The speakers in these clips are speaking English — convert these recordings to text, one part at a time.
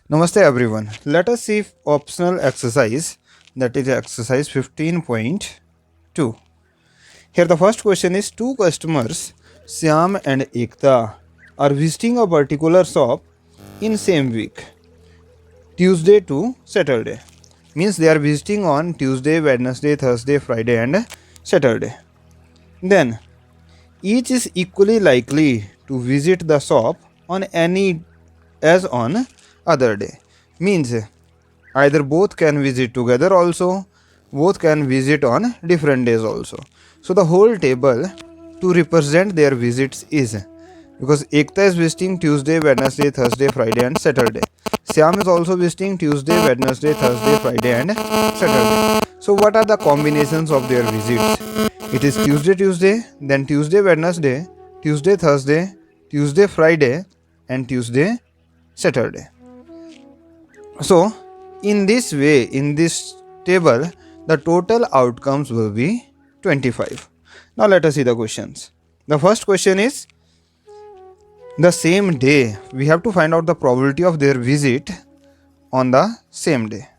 Namaste everyone. Let us see optional exercise, that is exercise 15.2. Here the first question is, two customers Syam and Ekta are visiting a particular shop in same week, Tuesday to Saturday. Means they are visiting on Tuesday, Wednesday, Thursday, Friday and Saturday. Then each is equally likely to visit the shop on any as on other day. Means either both can visit together also, both can visit on different days also. So the whole table to represent their visits is, because Ekta is visiting Tuesday, Wednesday, Thursday, Friday and Saturday. Syam is also visiting Tuesday, Wednesday, Thursday, Friday and Saturday. So what are the combinations of their visits? It is Tuesday, then Tuesday, Wednesday, Tuesday, Thursday, Tuesday, Friday and Tuesday, Saturday. So in this way, in this table, the total outcomes will be 25. Now let us see the questions. The first question is, the same day. We have to find out the probability of their visit on the same day.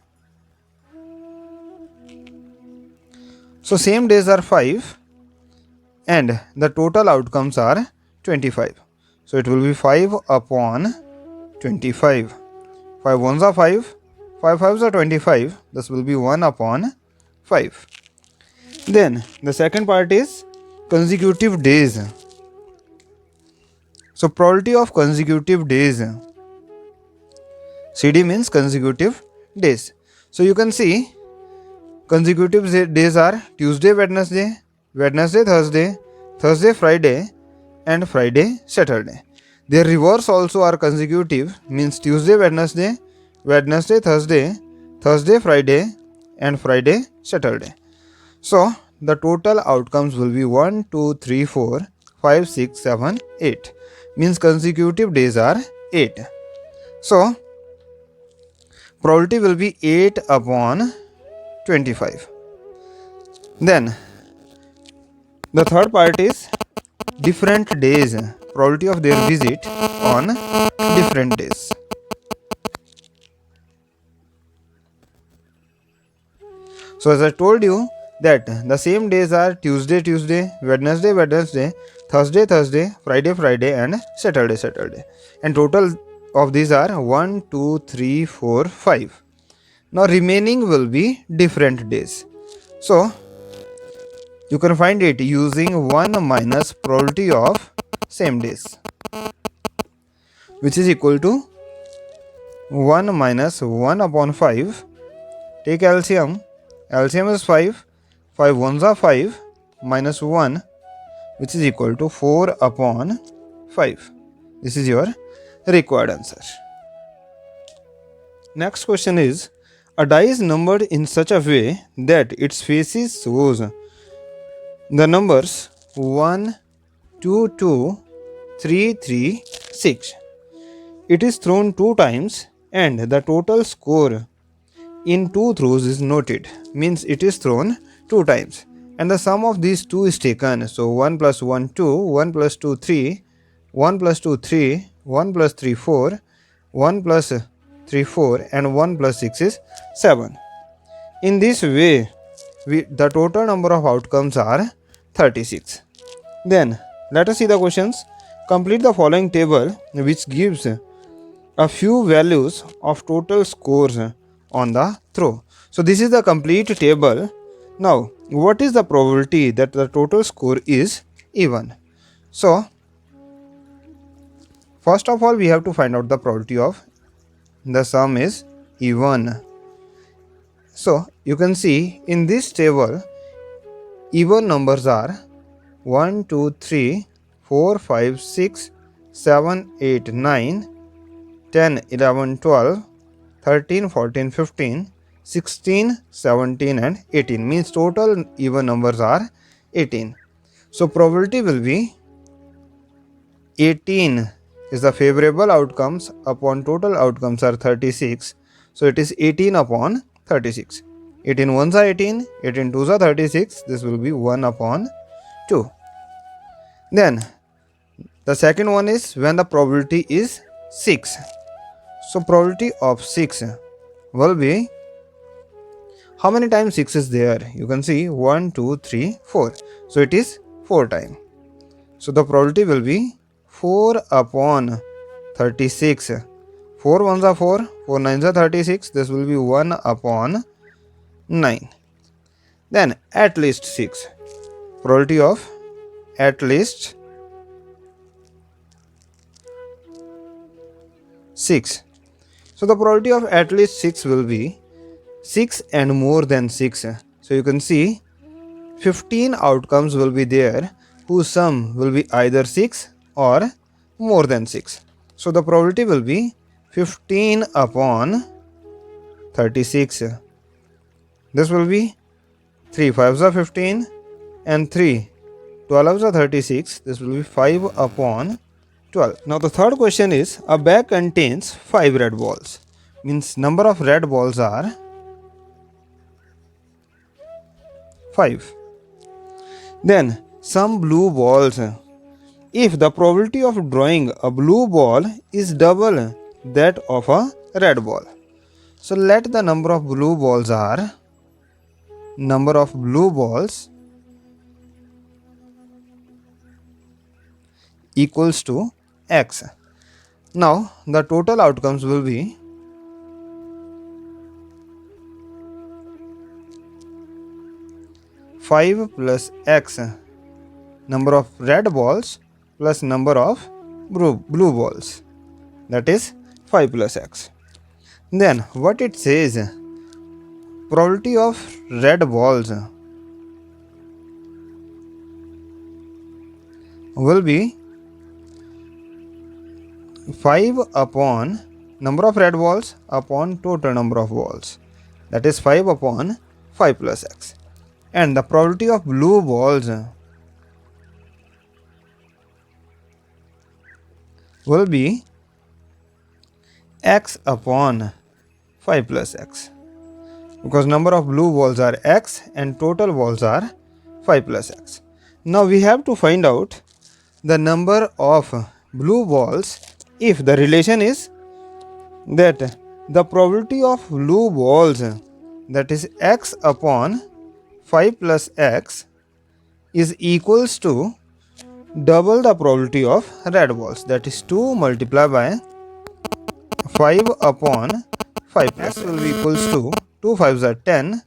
So same days are 5 and the total outcomes are 25. So it will be 5 upon 25. 5 ones are 5, 5 fives are 25. This will be 1 upon 5. Then the second part is consecutive days. So probability of consecutive days. CD means consecutive days. So you can see consecutive days are Tuesday, Wednesday, Wednesday, Thursday, Thursday, Friday and Friday, Saturday. Their reverse also are consecutive, means Tuesday, Wednesday, Wednesday, Thursday, Thursday, Friday and Friday, Saturday. So the total outcomes will be 1, 2, 3, 4, 5, 6, 7, 8. Means consecutive days are 8. So probability will be 8 upon 25. Then the third part is different days. Probability of their visit on different days. So as I told you that the same days are Tuesday, Wednesday, Thursday, Friday and Saturday. And total of these are 1, 2, 3, 4, 5. Now remaining will be different days. So you can find it using 1 minus probability of same days, which is equal to 1 minus 1 upon 5. Take LCM. LCM is 5. 5 ones are 5 minus 1, which is equal to 4 upon 5. This is your required answer. Next question is, a die is numbered in such a way that its faces shows the numbers 1, 2, 2, 3, 3, 6. It is thrown 2 times and the total score in 2 throws is noted. Means it is thrown 2 times and the sum of these 2 is taken. So 1 plus 1 2, 1 plus 2 3, 1 plus 2 3, 1 plus 3 4, 1 plus 3 4 and 1 plus 6 is 7. In this way, the total number of outcomes are 36. Then let us see the questions. Complete the following table which gives a few values of total scores on the throw. So this is the complete table. Now what is the probability that the total score is even? So first of all we have to find out the probability of the sum is even. So you can see in this table even numbers are 1, 2, 3, 4, 5, 6, 7, 8, 9, 10, 11, 12, 13, 14, 15, 16, 17 and 18. Means total even numbers are 18. So probability will be 18 is the favorable outcomes upon total outcomes are 36. So it is 18 upon 36. 18 ones are 18, 18 twos are 36. This will be 1 upon 2. Then the second one is when the probability is 6. So probability of 6 will be, how many times 6 is there? You can see 1, 2, 3, 4. So it is 4 times. So the probability will be 4 upon 36. 4 ones are 4, 4 nines are 36. This will be 1 upon 9. Then at least 6. Probability of at least 6. So the probability of at least 6 will be 6 and more than 6. So you can see 15 outcomes will be there whose sum will be either 6 or more than 6. So the probability will be 15 upon 36. This will be 3 5s are 15 and 3 12s are 36. This will be 5 upon 12. Now the third question is, a bag contains 5 red balls. Means number of red balls are 5. Then some blue balls. If the probability of drawing a blue ball is double that of a red ball. So let the number of blue balls equals to x. Now the total outcomes will be 5 plus x, number of red balls plus number of blue balls, that is 5 plus x. Then what it says, probability of red balls will be 5 upon number of red balls upon total number of balls, that is 5 upon 5 plus x. And the probability of blue balls will be x upon 5 plus x, because number of blue balls are x and total balls are 5 plus x. Now we have to find out the number of blue balls if the relation is that the probability of blue balls, that is x upon 5 plus x, is equals to double the probability of red balls, that is 2 multiplied by 5 upon 5 plus x will be equals to 2 5s are 10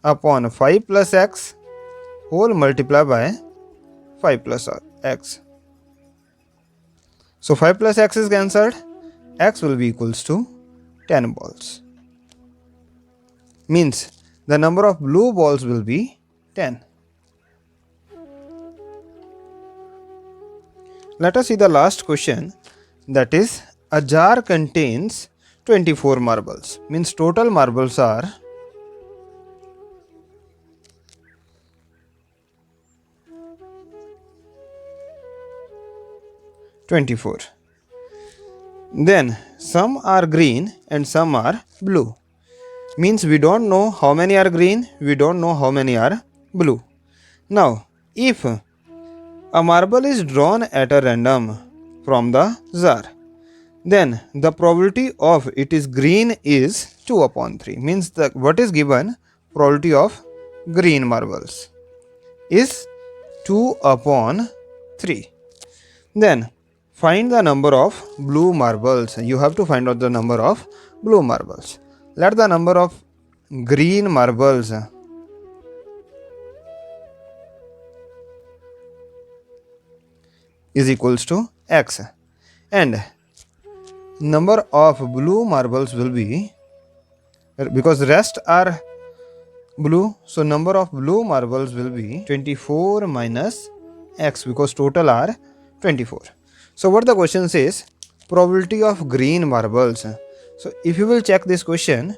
upon 5 plus x whole multiplied by 5 plus x. So 5 plus x is cancelled, x will be equals to 10 balls. Means the number of blue balls will be 10. Let us see the last question, that is, a jar contains 24 marbles. Means total marbles are 24. Then some are green and some are blue. Means we don't know how many are green, we don't know how many are blue. Now if a marble is drawn at a random from the jar, then the probability of it is green is 2 upon 3. Means the what is given, probability of green marbles is 2 upon 3. Then find the number of blue marbles. You have to find out the number of blue marbles. Let the number of green marbles is equals to x, and number of blue marbles will be, because rest are blue, so number of blue marbles will be 24 minus x, because total are 24. So what the question says, probability of green marbles. So if you will check this question,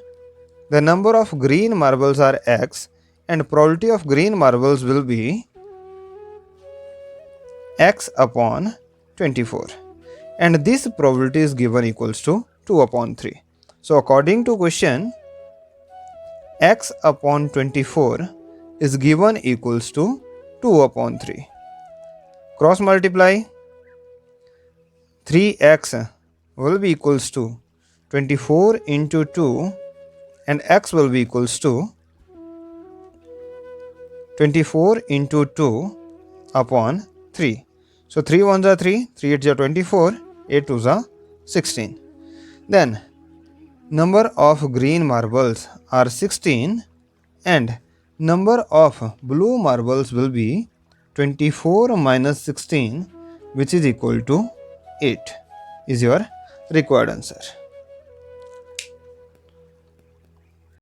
the number of green marbles are x and probability of green marbles will be x upon 24, and this probability is given equals to 2 upon 3. So according to question, x upon 24 is given equals to 2 upon 3. Cross multiply, 3x will be equals to 24 into 2 and x will be equals to 24 into 2 upon 3. So 3 1s are 3, 3 8s are 24, 8 2s are 16. Then number of green marbles are 16 and number of blue marbles will be 24 minus 16, which is equal to 8 is your required answer.